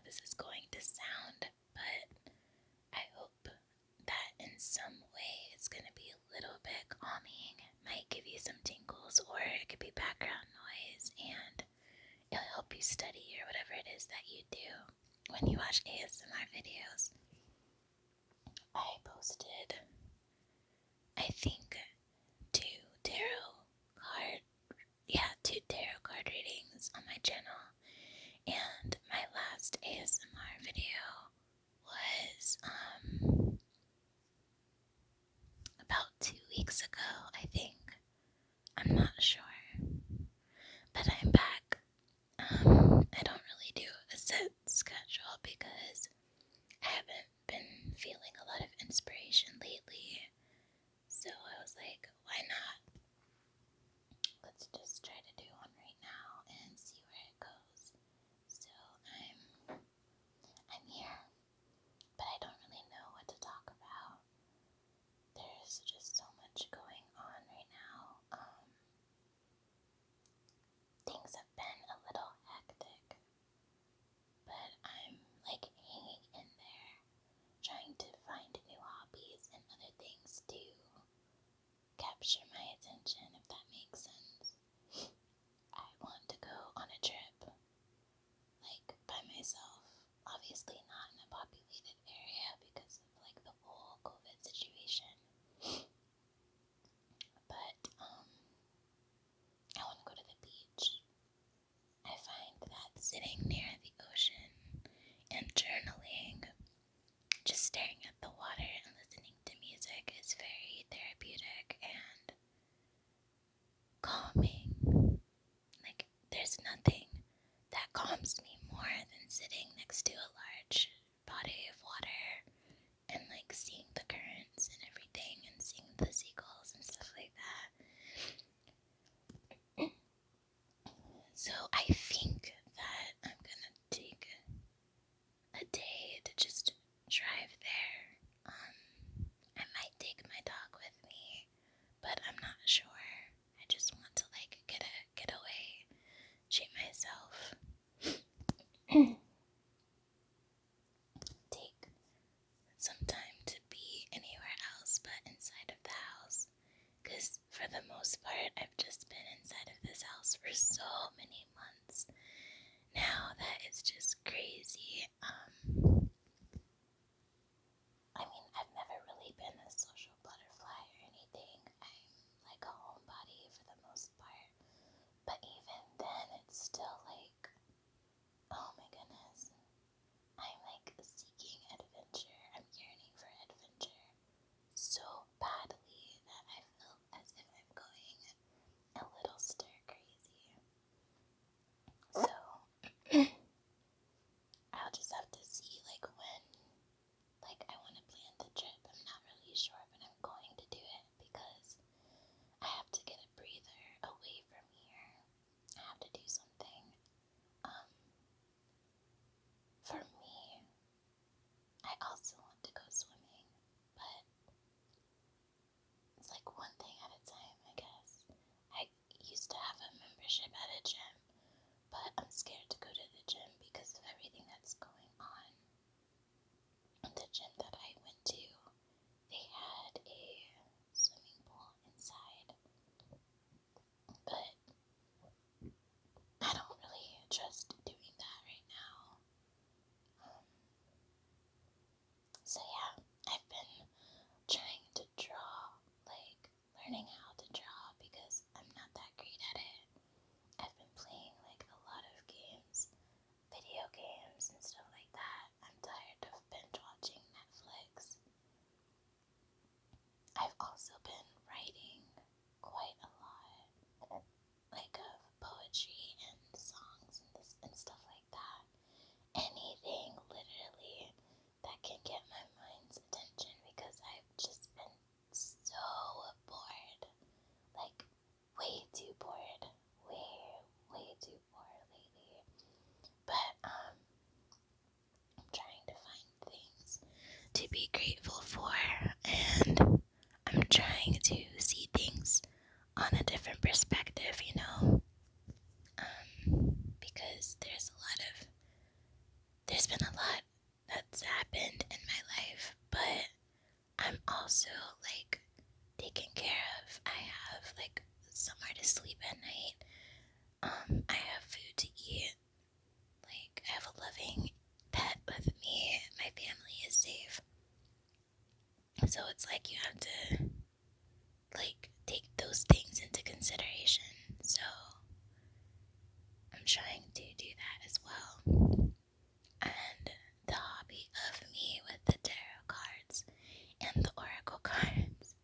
this is going to sound, but I hope that in some way it's going to be a little bit calming. Might give you some tingles, or it could be background noise, and it'll help you study or whatever it is that you do when you watch ASMR videos. I posted, I think, two tarot card readings on my channel, and my last ASMR video was about 2 weeks ago, I think. I'm not sure, but I'm back. I don't really do a set schedule because I haven't been feeling a lot of inspiration lately, so I was like, why not? Let's just try to do one right now and see where it goes. So I'm here, but I don't really know what to talk about. There's just so much going on right now. Things have been a little hectic, but I'm like hanging in there, trying to find new hobbies and other things to capture my attention, if that makes sense. I want to go on a trip, like by myself, obviously not in a populated area because of like the whole COVID situation, but I want to go to the beach. I find that sitting near the ocean and journaling, just staring at the water and listening to music is very therapeutic and calming. Like, there's nothing that calms me more than sitting next to a large body of water and like seeing the currents and everything and seeing the seagulls and stuff like that. So I think that I'm gonna take a day to just drive there. I might take my dog with me, but I'm not sure. I just want to like get away, treat myself, take some time to be anywhere else but inside of the house. Because for the most part, I've just been inside of this house for so many months now that it's just crazy. I mean, I've never really been a social butterfly or anything. I'm like a homebody for the most part. But even then, it's still like, oh my goodness. I'm like seeking adventure. I'm yearning for adventure so badly that I feel as if I'm going a little stir crazy. So I'll just have to see like when like I want to plan the trip. I'm not really sure, but I'm going to do it because I have to get a breather away from here. I have to do something. For me, I also want to go swimming, but it's like one thing at a time, I guess. I used to have a membership at a gym, but I'm scared to go to the gym because of everything that's going on. The gym that I went to, they had a swimming pool inside, but I don't really trust doing that right now. So yeah, I've been trying to draw, like learning how to draw because I'm not that great at it. I've been playing like a lot of games, video games and stuff like that. I'm tired of binge watching Netflix. I've also been writing quite a lot, like of poetry and songs and stuff like that. Anything literally that can get my mind's attention because I've just been so bored. Like, way too bored. Way too bored lately. But, I'm trying to find things to be grateful for, and I'm trying to see things on a different perspective, you know? Because there's been a lot that's happened in my life, but I'm also like taken care of. I have like somewhere to sleep at night. I have food to eat. Like, I have a loving pet with me. My family is safe. So it's like you have to like take those things into consideration. So I'm trying to do that as well. And the hobby of me with the tarot cards and the oracle cards,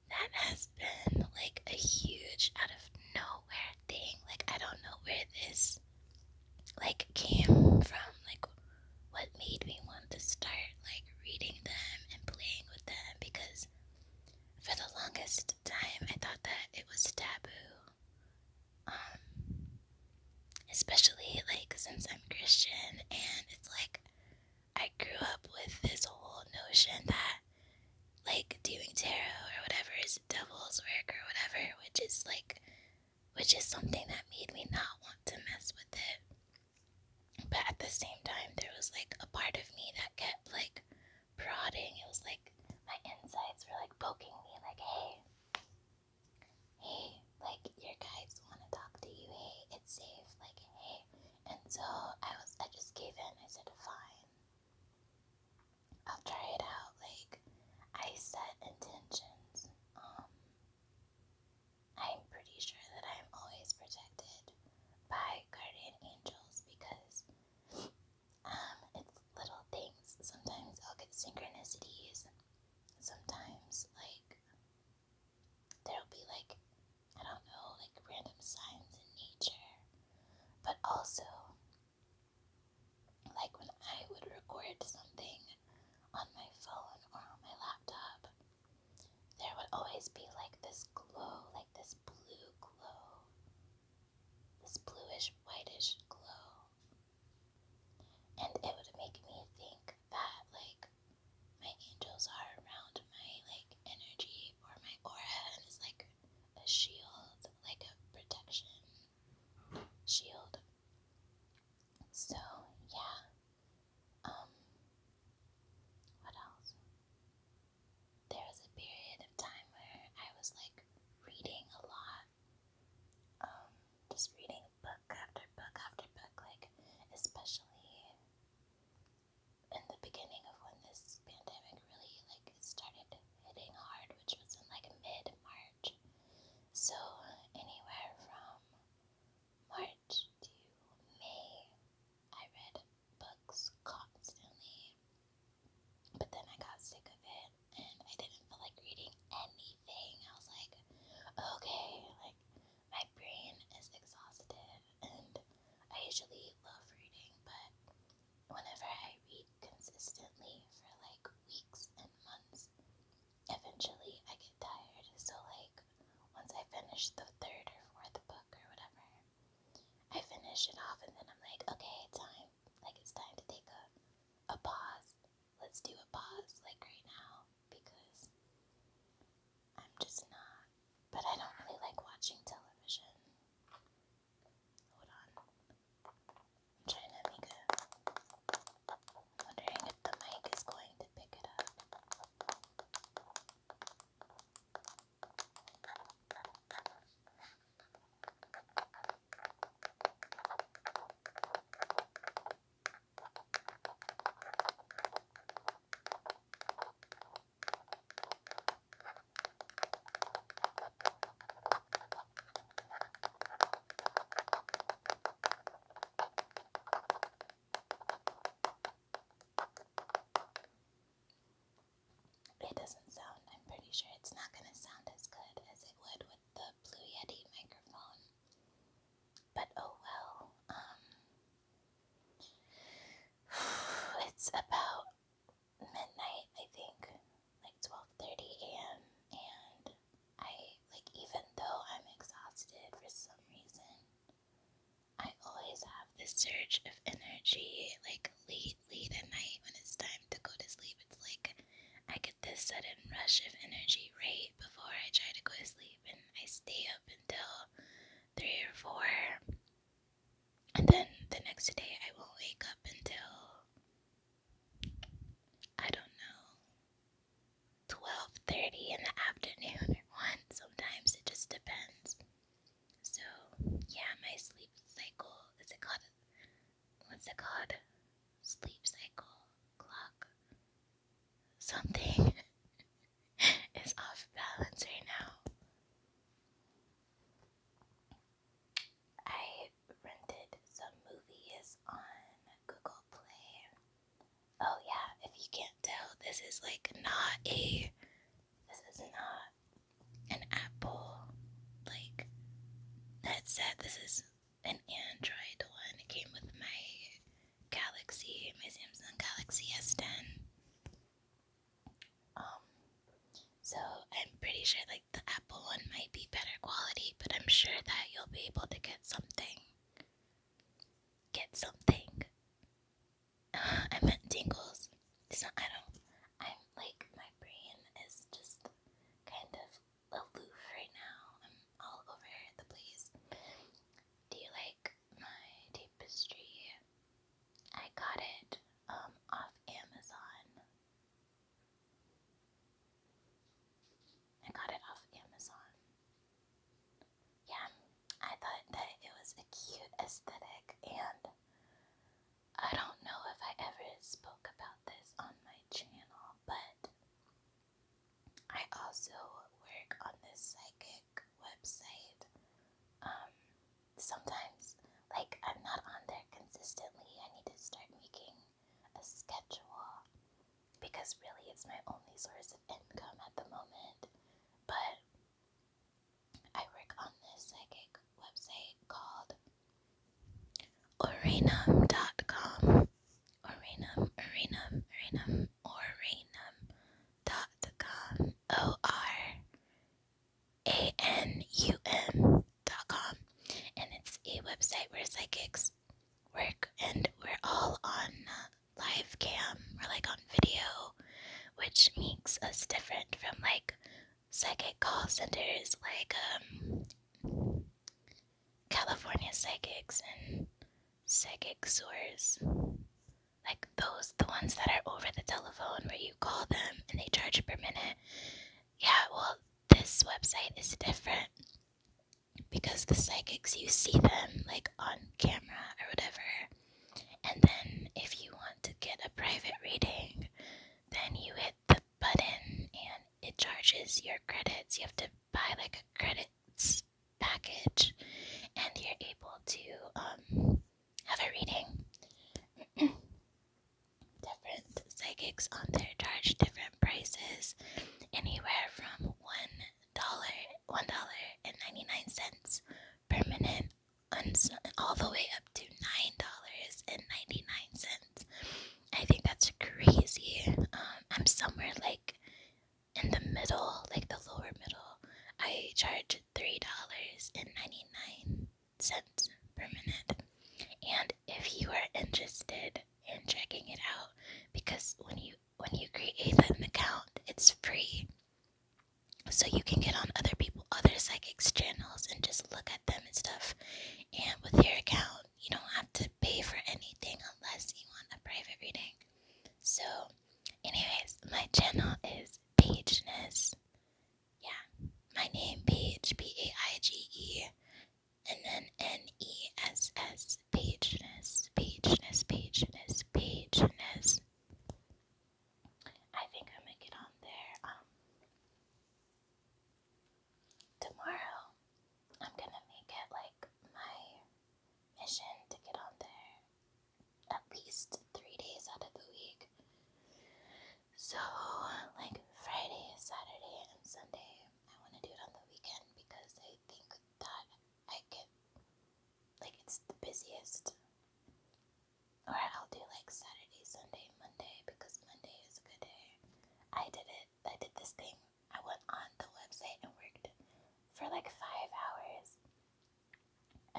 that has been like a huge out of nowhere thing. Like, I don't know where this like came from, like what made me want to start like reading them and playing with them, because for the longest time I thought that it was taboo. Especially like since I'm Christian, and it's like I grew up with this whole notion that like doing tarot or whatever is devil's work or whatever, which is something that made me not want to mess with it. But at the same time, there was like a part of me that kept like prodding. It was like my insides were like poking me, like, hey, like your guides want to talk to you. Hey, it's safe. Like, hey. And so I just gave in. I said, fine, I'll try it out. Like, I set intentions. I'm pretty sure that I'm always protected by guardian angels, because it's little things. Sometimes I'll get synchronicities. Sometimes, like, there'll be, like, I don't know, like random signs in nature. But also, like when I would record something on my phone or on my laptop, there would always be like this glow, like this blue glow, this bluish, whitish glow. And it would make me think that like my angels are around my like energy or my aura, and it's like a shield, like a protection shield. So yeah. What else? There was a period of time where I was like reading a lot. Just reading book after book after book, like especially in the beginning of when this pandemic really like started hitting hard, which was in like mid-March. So anywhere from March to May, I read books constantly. But then I got sick of it and I didn't feel like reading anything. I was like, okay, like my brain is exhausted, and I usually love reading, but whenever I read consistently for like weeks and months, eventually I get tired. So like once I finish the third or fourth book or whatever, I finish it off and then I'm like, okay, it's time to take a pause. Let's do a pause like right now, because I'm just not. But I don't really like watching television. Hold on. I'm trying to make a. I'm wondering if the mic is going to pick it up. It doesn't sound, I'm pretty sure it's not going to sound as good as it would with the Blue Yeti microphone. But oh well. It's about midnight, I think, like 12:30 a.m. And I, like, even though I'm exhausted for some reason, I always have this surge of energy, like late at night when it's time to go to sleep. It's like I get this sudden rush of energy right before I try to go to sleep, and I stay up until 3 or 4, and then the next day I won't wake up until is not an Apple like headset. This is an Android one. It came with my Samsung Galaxy S10. So I'm pretty sure like the Apple one might be better quality, but I'm sure that you'll be able to get something. I meant tingles. I'm like, my brain is just kind of aloof right now. I'm all over the place. Do you like my tapestry? I got it off Amazon. Yeah, I thought that it was a cute aesthetic, and I don't know if I ever spoke about this on my channel, but I also work on this psychic website. Sometimes, like, I'm not on there consistently. I need to start making a schedule because really it's my only source of income at the moment. But I work on this psychic website called Oranum.com. Oranum.com. ORANUM.com. And it's a website where psychics work, and we're all on live cam. We're like on video, which makes us different from like psychic call centers like California Psychics and Psychic Source. Like the ones that are over the telephone where you call them and they charge per minute. Yeah, well, this website is different because the psychics, you see them like on camera or whatever. And then if you want to get a private reading, then you hit the button and it charges your credits. You have to buy like a credits package, and you're able to have a reading. Different psychics on there charge different prices, anywhere from $1.99 per minute all the way up to $9.99. I think that's crazy. I'm somewhere like in the middle, like the lower middle. I charge $3.99 per minute. And if you are interested in checking it out, because when you create an account, it's free. So you can get on other psychics' channels and just look at them and stuff. And with your account, you don't have to pay for anything unless you want a private reading. So, anyways, my channel is Paigeness. Yeah, my name Paige, Paige, and then Ness, Paigeness. I think I'm gonna get on there tomorrow. I'm gonna make it like my mission to get on there at least 3 days out of the week. So, like Friday, Saturday, and Sunday, I want to do it on the weekend because I think that I get, like, it's the busiest. Or I'll do like Saturday, Sunday, Monday, because Monday is a good day. I did this thing. I went on the website and worked for like 5 hours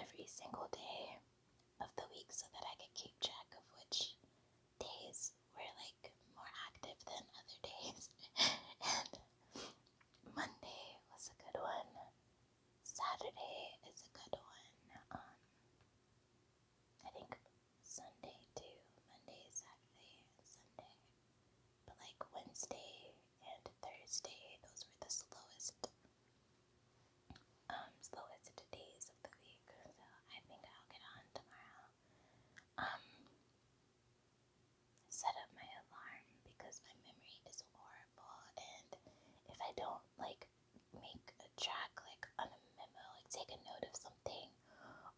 every single day of the week so that I could keep track of which days were like more active than other days. And Monday was a good one. Saturday is a good one. I think Sunday too. Monday, Saturday, and Sunday. But like Wednesday and Thursday, those were the slowest days of the week. So I think I'll get on tomorrow. Set up my alarm because my memory is horrible, and if I don't like make a track like on a memo, like take a note of something,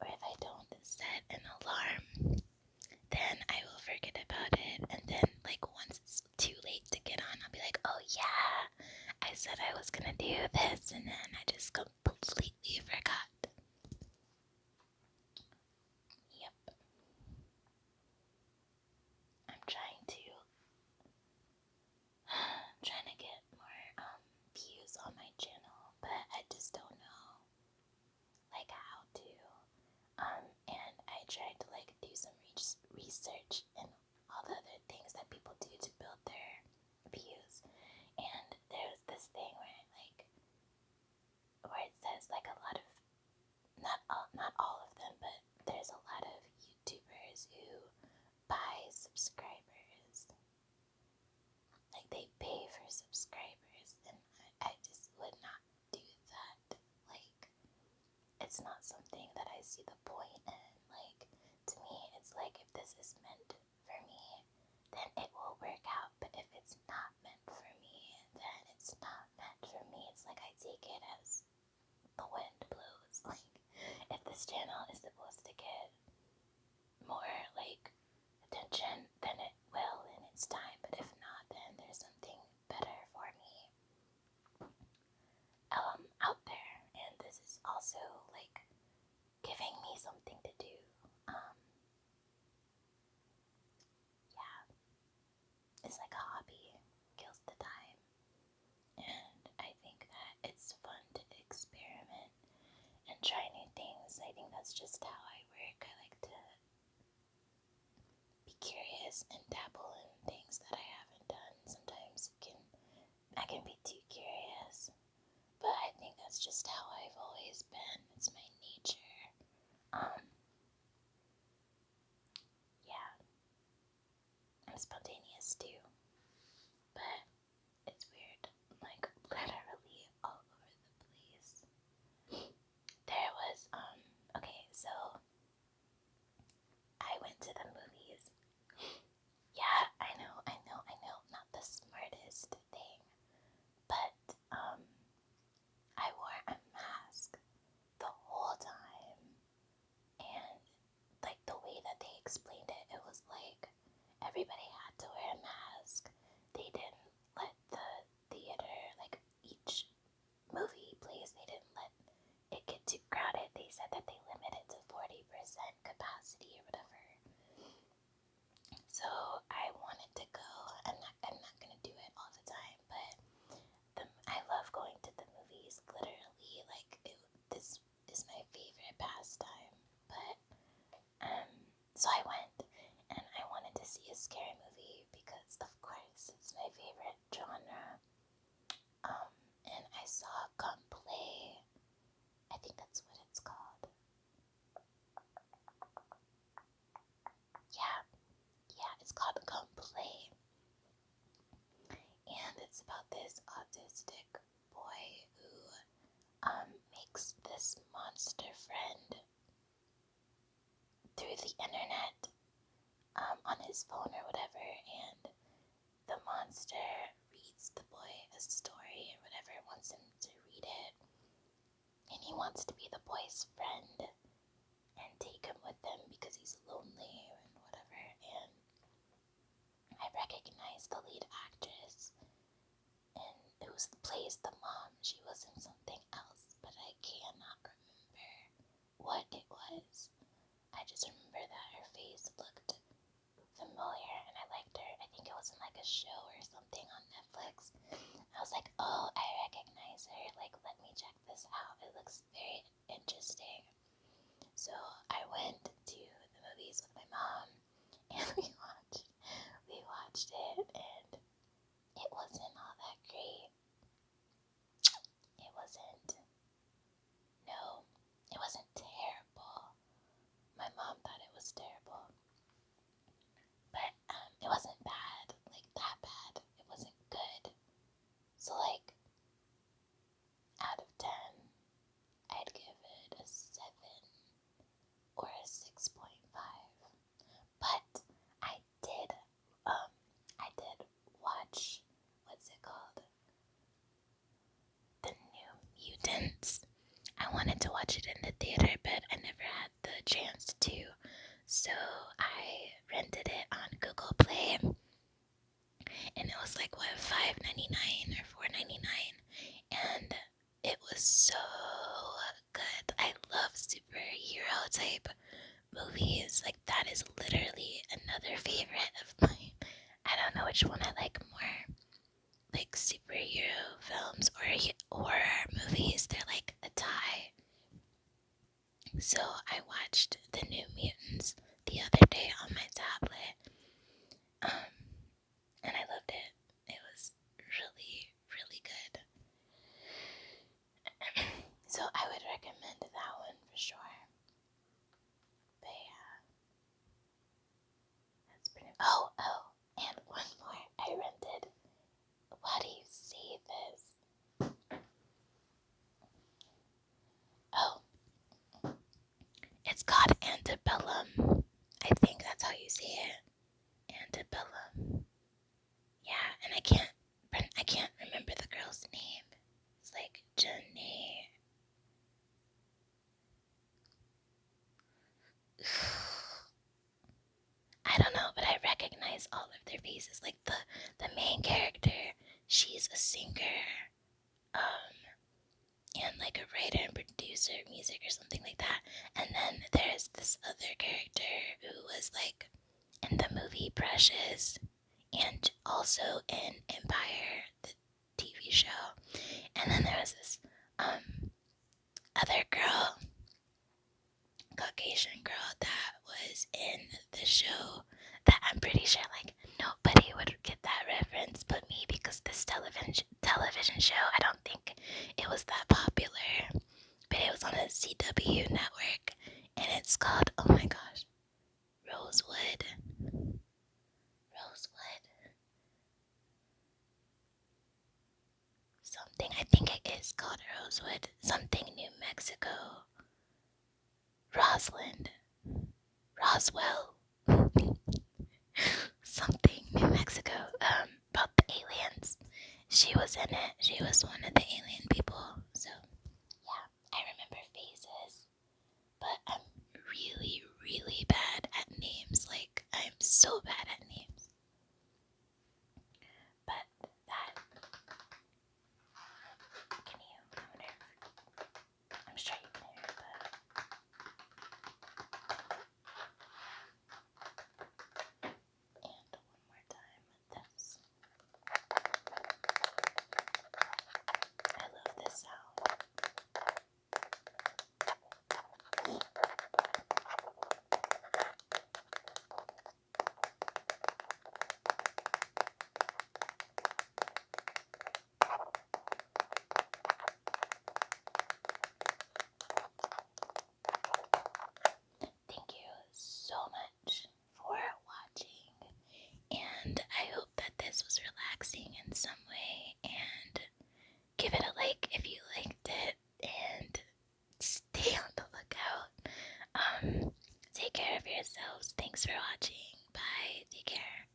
or if I don't set an alarm, then I will forget about it, and then like once it's too late to get on, I'll be and then I just completely forgot. Yep. I'm trying to get more views on my channel, but I just don't know like how to. And I tried to like do some research and all the other things that people do to build their views. And there's this thing where it says like a lot of not all of them, but there's a lot of YouTubers who buy subscribers. Like they pay for subscribers, and I just would not do that. Like it's not something that I see the point in. Like to me, it's like if this is meant for me, then it will work out. But if it's not meant for me, then it's not meant for me. It's like I take it as the wind blows. Like if this channel is supposed to get more like attention, then it will in its time. But if not, then there's something better for me out there. And this is also like giving me something to do. Yeah, it's like a hobby, kills the time, and I think that it's fun to experiment and try new things. I think that's just how I work. I like to be curious and dabble in things that I haven't done. Sometimes I can be too curious, but I think that's just how I've always been. It's my nature. Yeah, I'm spontaneous too, but it's weird. Like literally all over the place. There was okay, so I went to the movies. Yeah, I know, not the smartest thing, but I wore a mask the whole time, and like the way that they explained it, it was like everybody had to wear a mask. They didn't let the theater, like each movie place, they didn't let it get too crowded. They said that they limited to 40% capacity or whatever. So I wanted to go. I'm not gonna do it all the time, but I love going to the movies. Literally, like this is my favorite pastime. But so I went, and I wanted to see a scary movie because, of course, it's my favorite genre. And I saw Gunplay. I think that's what it's called. Yeah, it's called Gunplay. And it's about this autistic boy who makes this monster friend through the internet on his phone or whatever, and the monster reads the boy a story or whatever, wants him to read it, and he wants to be the boy's friend and take him with him because he's lonely and whatever. And I recognize the lead actress, and who plays the mom. She was in something else, but I cannot remember what it was. I just remember that her face looked familiar and I liked her. I think it was in like a show or something on Netflix. I was like, oh, I recognize her. Like, let me check this out. It looks very interesting. So I went to the movies with my mom, and we watched it, and it wasn't all that great. paintbrushes, and also in Empire, the TV show. And then there was this other girl, Caucasian girl, that was in the show that I'm pretty sure like nobody would get that reference but me, because this television show, I don't think it was that popular, but it was on a CW network, and it's called, oh my gosh, Rosewood. Something, I think it is called Rosewood. Something New Mexico. Roswell. Something New Mexico. About the aliens. She was in it. She was one of the alien people. So, yeah, I remember faces. But I'm really, really bad at names. Like, I'm so bad at names. But that. Can you? I wonder. I'm sure you can hear it, but. And one more time with this. I love this sound. Thank you so much for watching, and I hope that this was relaxing in some way, and give it a like if you liked it, and stay on the lookout. Take care of yourselves. Thanks for watching. Bye. Take care.